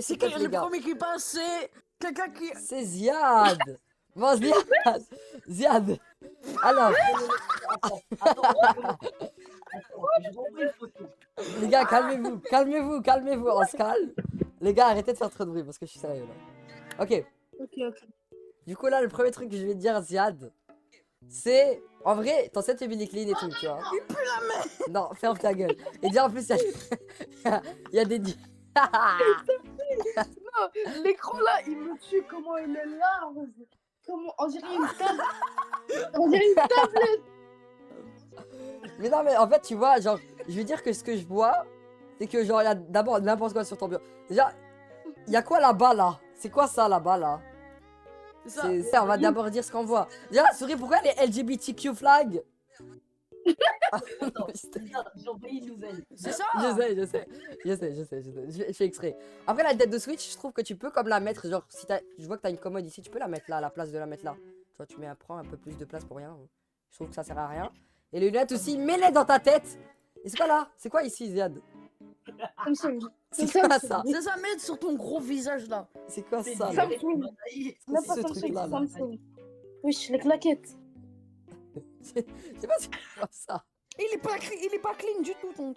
premier C'est setup, les le gars. premier qui passe, c'est quelqu'un qui. C'est Ziad. Bon, Ziad. Ziad. Alors, Attends, je renvoie une photo. les gars, calmez-vous. Calmez-vous, calmez-vous. On se calme. Les gars, arrêtez de faire trop de bruit parce que je suis sérieux là. Ok. Ok. Du coup, là, le premier truc que je vais te dire, Ziad, c'est. En vrai, ton setup il est clean et tout, tu vois. Il pue la main. Non, ferme ta gueule. Et déjà, en plus, il y a des. Non, l'écran là, il me tue. Comment il est large. Comment... On dirait une table. On dirait une tablette. Mais non, mais en fait, tu vois, genre, je veux dire que ce que je vois, c'est que, genre, il y a d'abord n'importe quoi sur ton bureau. Déjà, il y a quoi là-bas, là? C'est quoi ça, là-bas, là? C'est ça. C'est ça, on va d'abord dire ce qu'on voit. Déjà, souris, pourquoi les LGBTQ flags? Attends, j'ai envoyé une nouvelle. C'est ça. Je sais. Je fais exprès. Après, la tête de Switch, je trouve que tu peux comme la mettre, genre, si je vois que t'as une commode ici, tu peux la mettre là, à la place de la mettre là. Tu vois, prends un peu plus de place pour rien. Je trouve que ça sert à rien. Et les lunettes aussi, mets-les dans ta tête. Et c'est quoi là? C'est quoi ici, Ziad? Samsung. C'est quoi ça? C'est ça, mettre sur ton gros visage là. C'est quoi C'est ça, dit, là? Samsung. c'est Même pas ce Samsung, truc-là, c'est là. Samsung. Oui, les claquettes. Je sais pas c'est quoi ça. Il est pas clean du tout ton.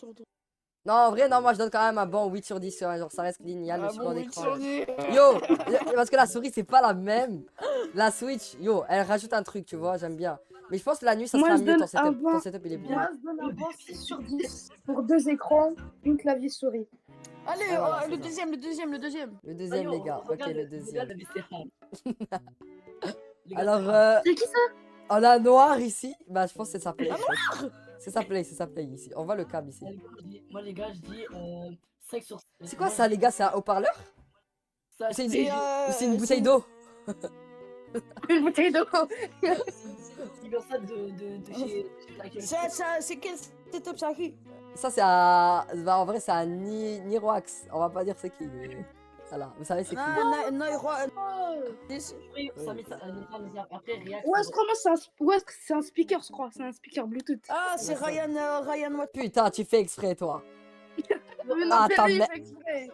Non, en vrai, non, moi je donne quand même un bon 8 sur 10. Genre, ça reste clean, il y a le Ah support bon, d'écran. oui, Yo, parce que la souris c'est pas la même. La Switch, yo, elle rajoute un truc, tu vois, j'aime bien. Mais je pense que la nuit ça Moi, sera je mieux donne ton setup. un bon- Ton setup il est bien. Moi, je donne un bon 6 sur 10 pour 2 écrans, une clavier souris. Allez, Ah, voilà, le c'est ça. deuxième, le deuxième, le deuxième. Le deuxième, les gars. Ok, le deuxième. Les gars, Alors, C'est qui ça? on a noir ici. Bah, je pense que c'est sa play. en fait. C'est sa play ici. On voit le câble ici. Moi, les gars, je dis 5 sur 5. C'est quoi ça, les gars? C'est un haut-parleur? Ça, C'est C'est une bouteille d'eau. Une bouteille d'eau. C'est comme ça de chez laquelle. C'est quel setup ça qui? Ça, c'est un. Bah, en vrai, c'est un Niroax. On va pas dire c'est qui. Mais... Voilà, vous savez c'est qui. Non, Ça met ça. Après, React. Ouais, je crois que c'est un speaker, je crois. C'est un speaker Bluetooth. Ah, c'est Ryan Watt. Putain, tu fais exprès, toi. Mais non, Ah, mais ta lui, il mère. fait exprès.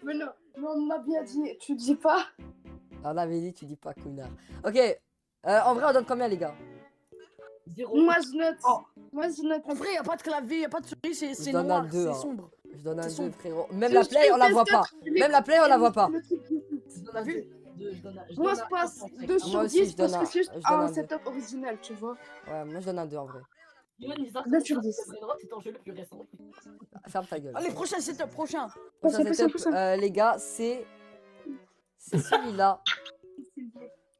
Mais non, mais on m'a bien dit, tu dis pas. On avait dit, tu dis pas connard. Ok, en vrai, on donne combien, les gars? 0. Moi, je note. Oh. Moi, je note. En vrai, y a pas de clavier, y a pas de souris, c'est donne noir, un deux, c'est hein. sombre. Je donne un C'est 2, son- frérot. Même la play, on la voit pas. Même la play, on la voit pas. T'as vu? Moi, je passe 2 Moi sur aussi, 10 je donne parce que c'est juste je donne un un deux. setup original, tu vois. Ouais, moi, je donne un 2 en vrai. 2 sur 10. C'est ton jeu le plus récent. Ferme ta gueule. Allez, prochain setup, prochain. Prochain Prochain, setup, prochain. les gars, c'est celui-là.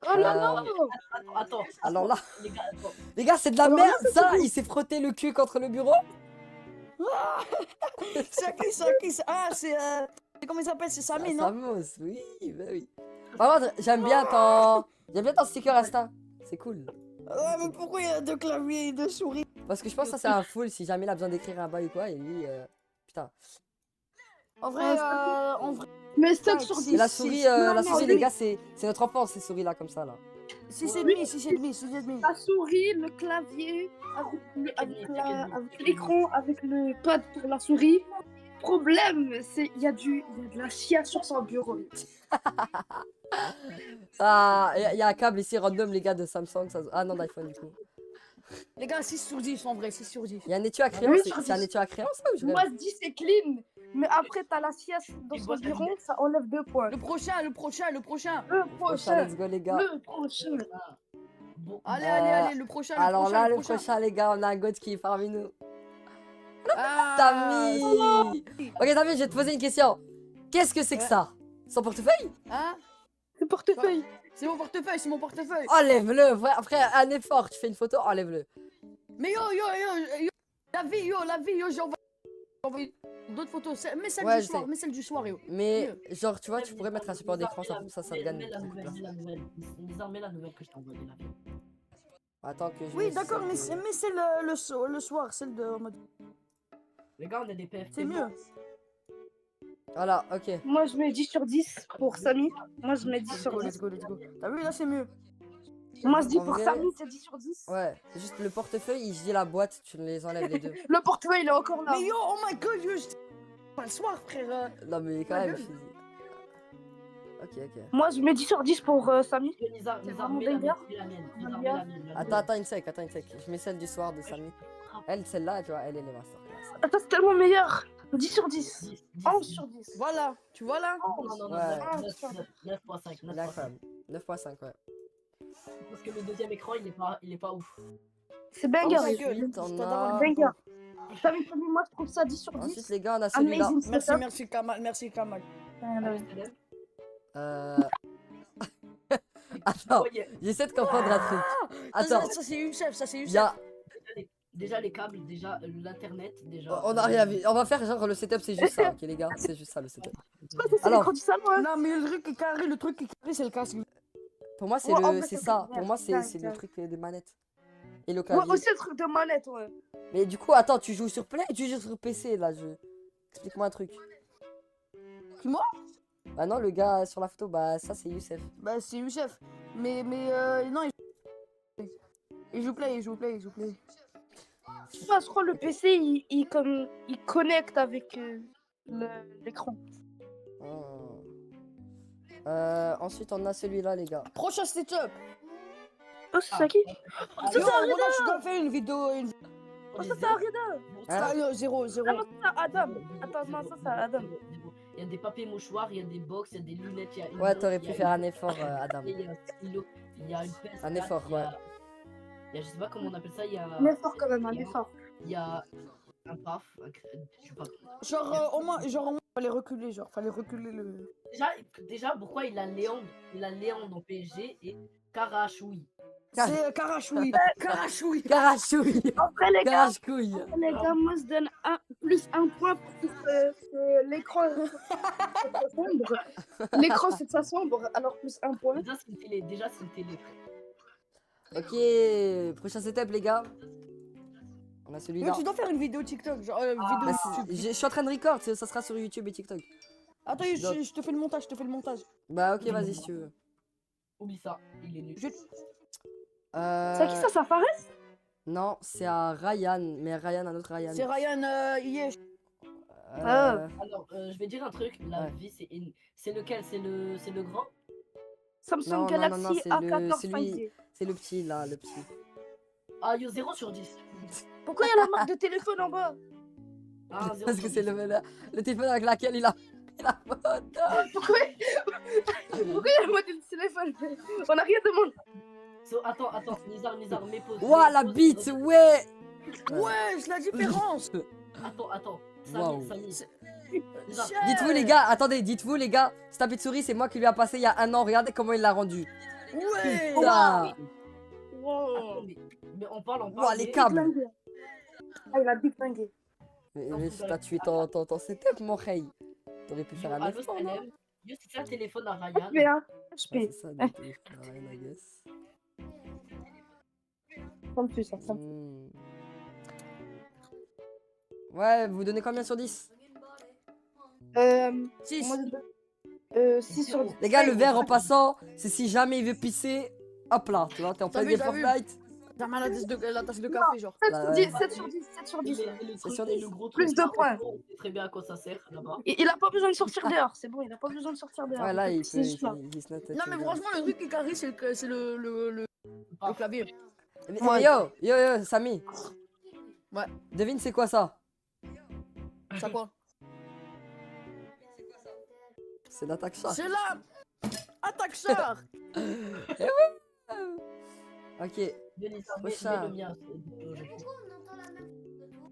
Oh là là. Attends. Alors là, Les gars, attends. les gars, c'est de la Alors merde, là, ça. Il s'est frotté le cul contre le bureau. C'est qui? Ah, c'est. Comment il s'appelle? C'est Samy, non? Samos, oui, bah oui. Par contre, j'aime bien ton sticker Insta. C'est cool. Ouais, mais pourquoi il y a deux claviers et deux souris? Parce que je pense que ça, c'est un full si jamais il a besoin d'écrire un bail ou quoi. Et lui, putain. En vrai, Mais 7 sur 10. Et la c'est- souris, non, la non, souris, lui, les gars, c'est notre enfance, ces souris-là, comme ça, là. 6,5. La souris, le clavier, avec l'écran, avec le pad pour la souris. Problème, c'est il y a de la chia sur son bureau. Ah, il y a un câble ici, random, les gars, de Samsung. Ah non, d'iPhone, du coup. Les gars, 6 sur 10 en vrai, 6 sur 10. Il y a un étui à crayon, Oui, c'est un étui à crayon, ça, ou je Moi, rêve? je dis c'est clean. Mais après, t'as la chia dans son bureau, ça enlève 2 points. Le prochain. Le Prochain, prochain. let's go, les gars. Le prochain. Bon, Allez, le prochain. Alors là, le prochain, les gars, on a un god qui est parmi nous. Tami! Ok, Tami, je vais te poser une question. Qu'est-ce que c'est que ça? Son portefeuille? Hein? Le portefeuille. C'est mon portefeuille. Enlève-le, après un effort, tu fais une photo, enlève-le. Mais yo, la vie, j'ai envoyé d'autres photos. Mais celle Ouais, du je soir, sais. mais celle du soir, yo. Mais, genre, tu vois, tu pourrais mettre un support d'écran, ça te gagne. Mets la nouvelle. Nizar, mets la nouvelle que je t'ai envoyée là. Attends que je Oui, mette d'accord, ça, mais c'est le soir, celle de en mode. Les gars, on a des PFT. C'est mieux. Voilà, ok. Moi, je mets 10 sur 10 pour Samy. Moi, je mets 10 Let's sur go, 10. let's go. T'as vu, là, c'est mieux. Moi, je dis En pour vrai- Samy, c'est 10 sur 10. Ouais, c'est juste le portefeuille, je dis la boîte, tu les enlèves les deux. Le portefeuille, il est encore là. Mais yo, oh my god, yo, Pas le soir, frère. Non, mais quand Ma même. gueule. Ok. Moi, je mets 10 sur 10 pour Samy. Nizar, C'est Nizar, vraiment mets la mienne, banger. mets la mienne. Nizar, Banger. mets la mienne. Attends une sec. Je mets celle du soir de Samy. Elle, celle-là, tu vois, elle est les masterclass. Attends, c'est tellement meilleur. 10 sur 10. 10, 11 sur 10. Voilà, tu vois là? Non, Ouais. 9.5. Elle est incroyable. 9.5, ouais. Parce que le deuxième écran, il est pas ouf. C'est banger. Ensuite, gueule. on Je t'adore, a... Banger. Samy, moi, je trouve ça 10 sur 10. Ensuite, les gars, on a celui-là. Amazing Merci, setup. merci Kamal, merci Kamal. Euh... Attends, j'essaie de comprendre un truc. Attends, Ça c'est Youssef, ça c'est il Youssef. y a... Déjà les câbles, déjà l'internet, déjà. On a rien vu. On va faire genre le setup, c'est juste ça, ok les gars? C'est juste ça le setup. C'est Alors- l'écran du salon, hein. Non mais le truc est carré, c'est le casque. Pour moi, c'est Ouais, en le... fait, c'est c'est ça. bien, Pour moi, bien, c'est bien. le truc des manettes. Et le Ouais, clavier. aussi le truc de manette, ouais. Mais du coup, attends, tu joues sur Play ou tu joues sur PC là? Explique-moi un truc. Moi? Bah non, le gars sur la photo, bah ça c'est Youssef. Bah c'est Youssef. Mais non, il joue play. Moi, je crois que le PC, il connecte avec l'écran. Oh. Ensuite, on a celui-là, les gars. Prochain setup. Oh, c'est ça qui? C'est ça, regarde, je dois faire une vidéo. Oh, ça, c'est Arida. Hein? Ah non, 0. Ah non, c'est ça, Adam. Attends, non, ça, c'est Adam. Il y a des papiers mouchoirs, il y a des box, il y a des lunettes, il y a une Ouais, montre, t'aurais il y pu a faire une- un effort, Adam. Il y a un stylo, il y a une pince. Un effort, il y a, je sais pas comment on appelle ça, il y a, Un effort quand même, un effort. il y a un paf, je sais pas. Genre au moins, fallait reculer, le. Déjà, pourquoi il a Léon dans PSG et Karachoui. C'est Karachoui. Karachoui. Carachouille. Après, les gars, Carachouille. moi, je donne plus un point pour que l'écran soit sombre. L'écran, c'est de sa sombre, alors plus un point. Déjà, c'est une télé. Ok, prochain setup, les gars. On a Mais celui-là. tu dois faire une vidéo TikTok, genre vidéo Bah, YouTube. je suis en train de record, ça sera sur YouTube et TikTok. Attends, je te fais le montage, Bah, ok, vas-y si tu veux. Oublie ça, il est nul. C'est à qui ça, Fares? Non, c'est à Ryan, mais Ryan, un autre Ryan. C'est Ryan Yesh. Euh, Alors, je vais dire un truc, la Ouais. vie c'est lequel? C'est le grand? Samsung Non, Galaxy non, c'est le- A14 c'est lui. 5G. C'est le petit là, le petit. Ah, yo, 0 sur 10. Pourquoi il y a la marque de téléphone en bas? Ah, 0 Parce sur que c'est 10. le téléphone avec laquelle il a la photo. Pourquoi il y a le modèle de téléphone? On n'a rien demandé. Attends, Nizar, mets pause. Ouah, la bite, ouais. Ouais, c'est la différence. Attends. Waouh. Samy. C'est- Nizar, Dites-vous les gars, attendez, dites-vous les gars, ce tapis de souris c'est moi qui lui a passé il y a un an, regardez comment il l'a rendu. Ouais. Putain. attends, mais on parle. Ouah, les mais- câbles. Ah, il a big bangé. Mais t'as tué ton setup, mon rey. T'aurais pu Yo, faire un Allo effort, non? Salem, yo, c'est ça le téléphone à Ryan. HP, hein. Ouais, HP. c'est ça, le téléphone à Ryan, I guess. Ça me tue, ça. Hmm. Ouais, vous donnez combien sur 10? Moi, 6. 6 sur 10. Les gars, le verre en passant, c'est si jamais il veut pisser, hop là, tu vois, t'es en plein T'as vu, game t'as vu Fortnite. T'as mal la tasse de café, genre. 7 Bah, sur ouais. 10, 7 sur 10, 7 sur Et 10. C'est sur 10. le gros Plus truc, de là, points. on sait très bien à quoi ça sert là-bas. Il a pas besoin de sortir dehors, c'est bon, il a pas besoin de sortir dehors. Ouais, là, il C'est peut. juste là. He's not Non, mais touching franchement, le truc qui est carré, c'est le Ah, clavier. Mais Ouais. yo, Samy. Ouais. Devine, c'est quoi ça? Ça quoi? C'est l'attaque chat. C'est là. Attaque char. Ok, Yo, Nizar, Prochain. mets le mien.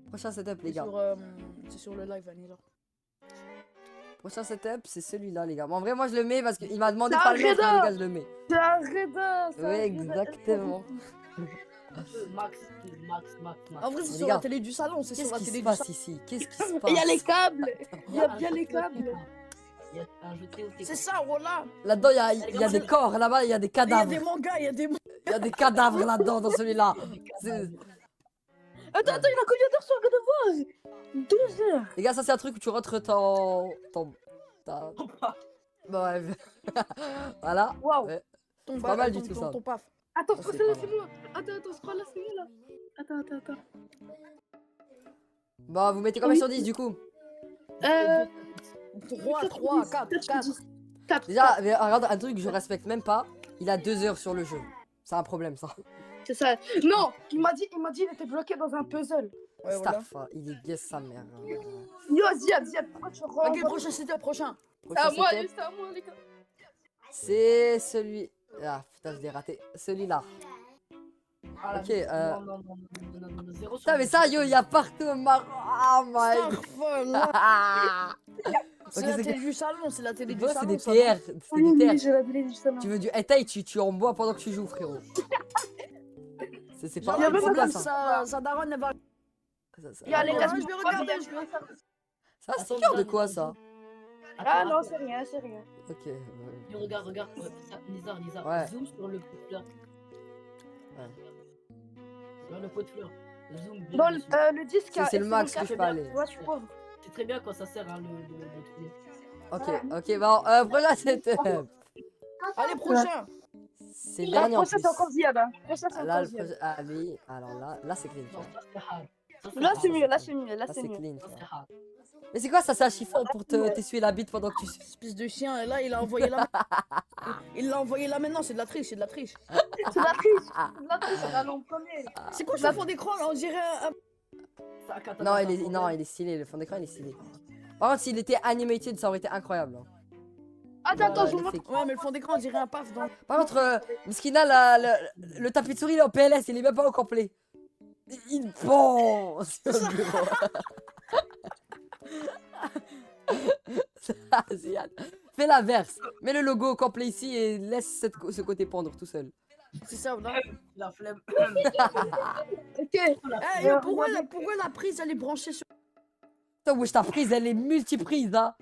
prochain setup, les C'est gars. c'est sur le live, Anisa. Prochain setup, c'est celui-là, les gars. Mais en vrai, moi, je le mets parce qu'il m'a demandé de C'est pas le mettre, mais Arreda. les gars, je le mets. C'est un Reda, c'est un Oui, Reda. exactement. Max. En vrai, c'est Les sur gars, la télé du salon. C'est sur Qu'est-ce la qui télé se du passe salon. ici? Qu'est-ce qui se Et il y a les passe? câbles. Il y a bien les câbles. Il y a un jeu TOT. C'est ça, voilà. Là-dedans, il y a des corps, là-bas, il y a des Il y a cadavres. des mangas, il y a des. Il y a des cadavres là-dedans, dans celui-là. C'est- Attends, il a combien d'heures sur God of War? 12 heures. Les gars, ça, c'est un truc où tu rentres ta- Bah, ouais. Voilà. Waouh. Ouais. Ton pas mal du tout, ça. Ton paf. Attends, Ça, scroll c'est là, pas c'est moi. Attends, scroll là, c'est moi là. Attends. Bah, vous mettez combien sur 10 du coup? Euh, 3, 3, 4, 4. 4. Déjà, mais regarde, un truc que je respecte même pas, il a 2 heures sur le jeu. C'est un problème, ça. C'est ça. Non, il m'a dit il était bloqué dans un puzzle. Ouais, voilà. Staff, hein, il est guess sa mère. Yo, Ziad, pourquoi tu rentres? Ok, prochain, c'était le prochain. C'est à moi, Prochain, c'est à moi, les gars. c'est celui... Ah, putain, je l'ai raté. Celui-là. Ah, Ok, non, non, non, non, non, non, non, zéro sur Putain, mais ça, yo, il y a partout au Maroc. Oh my god. Astaghfirullah. Ah. C'est Ok, la c'est télé du salon, c'est la télé du Bon, c'est salon. des ça, TR. C'est Oui, des oui, TR. j'ai la télé du salon. Tu veux du Hey, tu en bois pendant que tu joues, frérot. C'est pas Genre, Il y a c'est même quoi pas ça? sa daronne, elle va. Ça, Il y a les Attends, gars, je vais regarder, je vais regarder. c'est un sticker de quoi ça? Ah non, c'est rien, c'est rien. Ok. Ouais. Regarde, regarde. Ça, Lisa, Ouais. zoom sur le pot de fleurs. Ouais. Sur le pot de fleurs. Zoom bien Dans dessus. le disque, C'est le max que je je peux aller. Ouais, tu vois. C'est très bien quand ça sert hein, le Ok, ok, bon, prochain c'était. Allez, prochain. C'est le La dernier en prochaine, plus. c'est encore Ziad. Hein. La prochaine, c'est Là, encore le Ziad. prochain. Ah, lui, alors là c'est clean. tu Non, vois. ça c'est hard. Ça, Là, hard. c'est mieux, là, c'est mieux, là, Là, c'est c'est mieux. clean. Ça, tu vois. c'est hard. Mais c'est quoi ça? C'est un chiffon pour t'essuyer la bite pendant que tu. Espèce de chien, et là, il a envoyé là. Il l'a envoyé là maintenant, c'est de la triche, c'est de la triche. C'est la triche. C'est la triche, c'est la langue premier. C'est quoi ce fond d'écran là? On dirait un. Ça, attends, Non, attends, il est, attends, non, il est stylé. Le fond d'écran, il est stylé. Par contre, s'il était animated, ça aurait été incroyable. hein. Attends, je vous les montre. fake- Ouais, mais le fond d'écran, on dirait un paf dans. Par contre, Mskina, le tapis de souris, il est en PLS, il est même pas au complet. Il pend sur le bureau. Ah, Ziad. Fais l'inverse. Mets le logo au complet ici et laisse ce côté pendre tout seul. C'est ça, là. La flemme. Ok. Eh, yo, pourquoi la prise elle est branchée sur. Putain, wesh, ta prise, elle est multiprise, hein.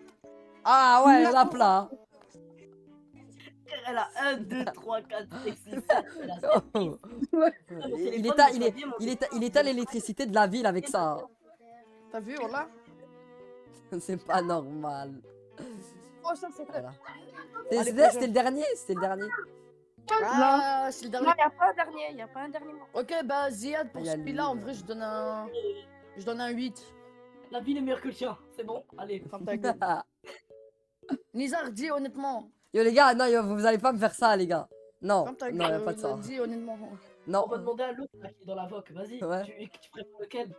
Ah ouais, la plat. Elle a 1, 2, 3, 4, 5, 6, 7. Elle a Oh. Il Il éteint l'électricité de la ville avec ça. T'as vu, voilà? C'est pas normal. Prochain, c'est quoi? Voilà. Allez, C'était le dernier, c'était le dernier. Ah, c'est le dernier. Non, il n'y a pas un dernier, il n'y a pas un dernier mot. Ok, bah Ziad, pour Il y a celui-là, lui. en vrai, je donne un. Je donne un 8. La ville est meilleure que le tien. C'est bon, allez. Ferme ta gueule. Nizar, dis honnêtement. Yo les gars, non, yo, vous allez pas me faire ça les gars. Non, Ferme ta non, y a gueule. pas de ça. Dis honnêtement. Non. On va demander à l'autre là, qui est dans la VOC. Vas-y, Ouais. tu préfères lequel?